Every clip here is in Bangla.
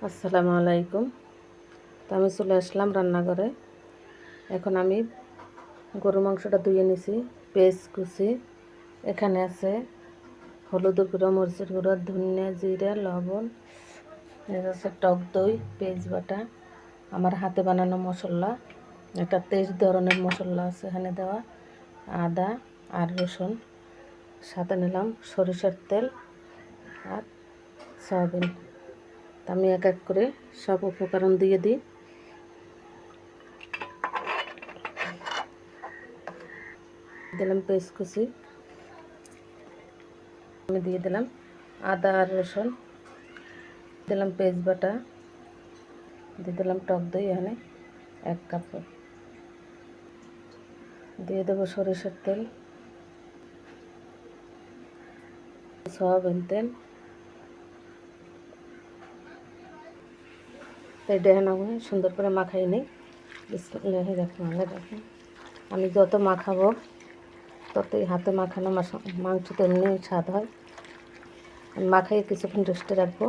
আসসালামু আলাইকুম। তো আমি চলে আসলাম রান্নাঘরে। এখন আমি গরু মাংসটা ধুয়ে নিছি, পেঁয়াজ কুচি, এখানে আছে হলুদের গুঁড়ো, মরিচের গুঁড়ো, ধনিয়া, জিরা, লবণ, আছে টক দই, পেঁয়াজ বাটা, আমার হাতে বানানো মশলা, একটা 23 ধরনের মশলা আছে এখানে দেওয়া, আদা আর রসুন, সাথে নিলাম সরিষার তেল আর সয়াবিন। আমি এক এক করে সব উপকরণ দিয়ে দিই। দিলাম পেঁয়াজ কুচি, আমি দিয়ে দিলাম আদা আর রসুন, দিলাম পেঁয়াজ বাটা, দিয়ে দিলাম টক দই এখানে 1 কাপ, দিয়ে দেবো সরিষার তেল, সয়াবিন তেল। তাই দেখেন আমি সুন্দর করে মাখাই নিই। বিসমিল্লাহির রহমানির রহিম। আমি যত মাখাবো ততই হাতে মাখানো মাংস তেমনি স্বাদ হয়। আমি মাখাই কিছুক্ষণ রেস্টে রাখবো।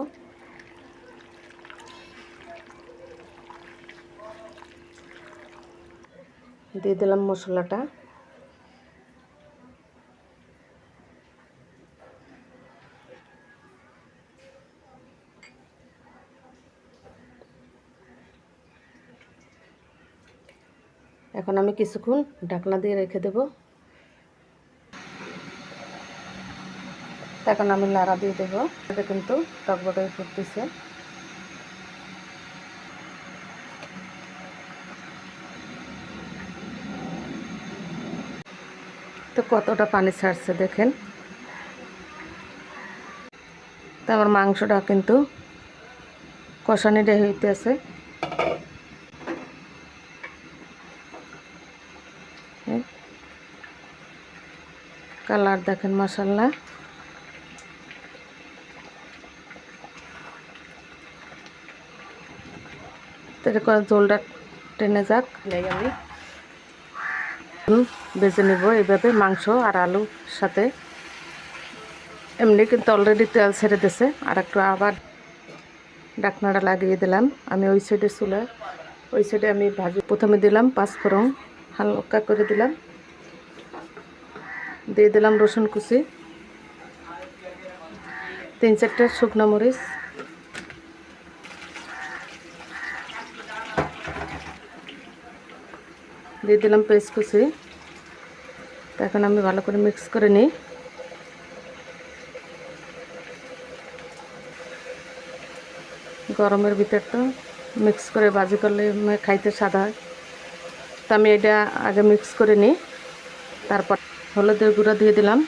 দিয়ে দিলাম মশলাটা, এখন আমি কিছুক্ষণ ঢাকনা দিয়ে রেখে দেব। এখন আমি নাড়া দিয়ে দেবো। এটা কিন্তু টকবকে ফুটতেছে। তো কতটা পানি ছাড়ছে দেখেন। তো আমার মাংসটা কিন্তু কষানি হইতেছে। কালার দেখেন মাশাআল্লাহ। এরকম ঝোলটা টেনে যাক, আমি বেজে নেব এইভাবে মাংস আর আলুর সাথে। এমনি কিন্তু অলরেডি তেল ছেড়ে দিয়েছে। আর একটু আবার ঢাকনাটা লাগিয়ে দিলাম। আমি ওই সাইডে চুলা, ওই সাইডে আমি ভাজি। প্রথমে দিলাম 5 ফোড়ন, হালকা করে দিলাম, দিয়ে দিলাম রসুন কুচি, 3-4টা শুকনো মরিচ, দিয়ে দিলাম পেঁয়াজ কুচি। এখন আমি ভালো করে মিক্স করে নিই। গরমের ভিতর তো মিক্স করে ভাজি করলে খাইতে স্বাদ হয়। তো আমি এটা আগে মিক্স করে নিই। তারপর হলুদের গুঁড়া দিয়ে দিলাম,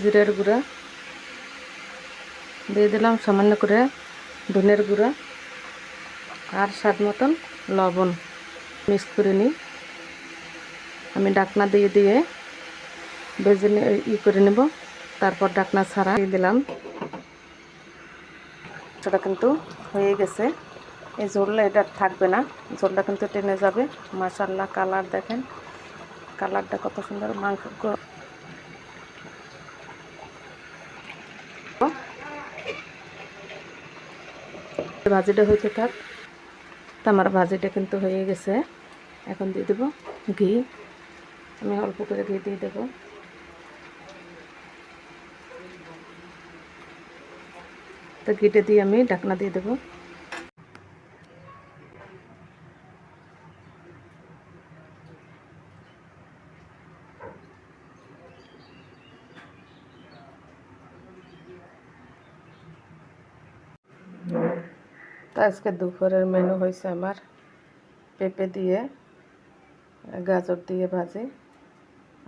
জিরার গুঁড়া, দিয়ে দিলাম সামান্য করে ধনের গুঁড়া আর স্বাদ মতন লবণ। মিক্স করে নিই। আমি ঢাকনা দিয়ে দিয়ে ভেজে করে নেব। তারপর ঢাকনা ছাড়া দিয়ে দিলাম। সেটা কিন্তু হয়ে গেছে। এই ঝোলটা এটা থাকবে না, ঝোলটা কিন্তু টেনে যাবে। মাশাআল্লাহ কালার দেখেন, কালারটা কত সুন্দর। মাংস ভাজিটা হইতে থাক। তো আমার ভাজিটা কিন্তু হয়ে গেছে। এখন দিয়ে দেবো ঘি। আমি অল্প করে ঘি দিয়ে দেবো। তো ঘিটা দিয়ে আমি ঢাকনা দিয়ে দেবো। তো আজকে দুপুরের মেনু হয়েছে আমার পেঁপে দিয়ে, গাজর দিয়ে ভাজি,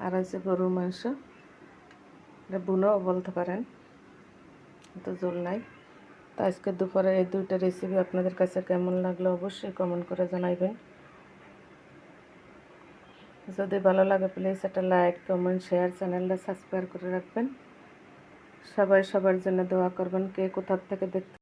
আর হয়েছে গরুর মাংস। এটা বুনোও বলতে পারেন, তো ঝোল নাই। তো আজকে দুপুরে এই 2টা রেসিপি আপনাদের কাছে কেমন লাগলো অবশ্যই কমেন্ট করে জানাইবেন। যদি ভালো লাগে প্লিজ একটা লাইক, কমেন্ট, শেয়ার, চ্যানেলটা সাবস্ক্রাইব করে রাখবেন। সবাই সবার জন্য দোয়া করবেন। কে কোথা থেকে দেখতে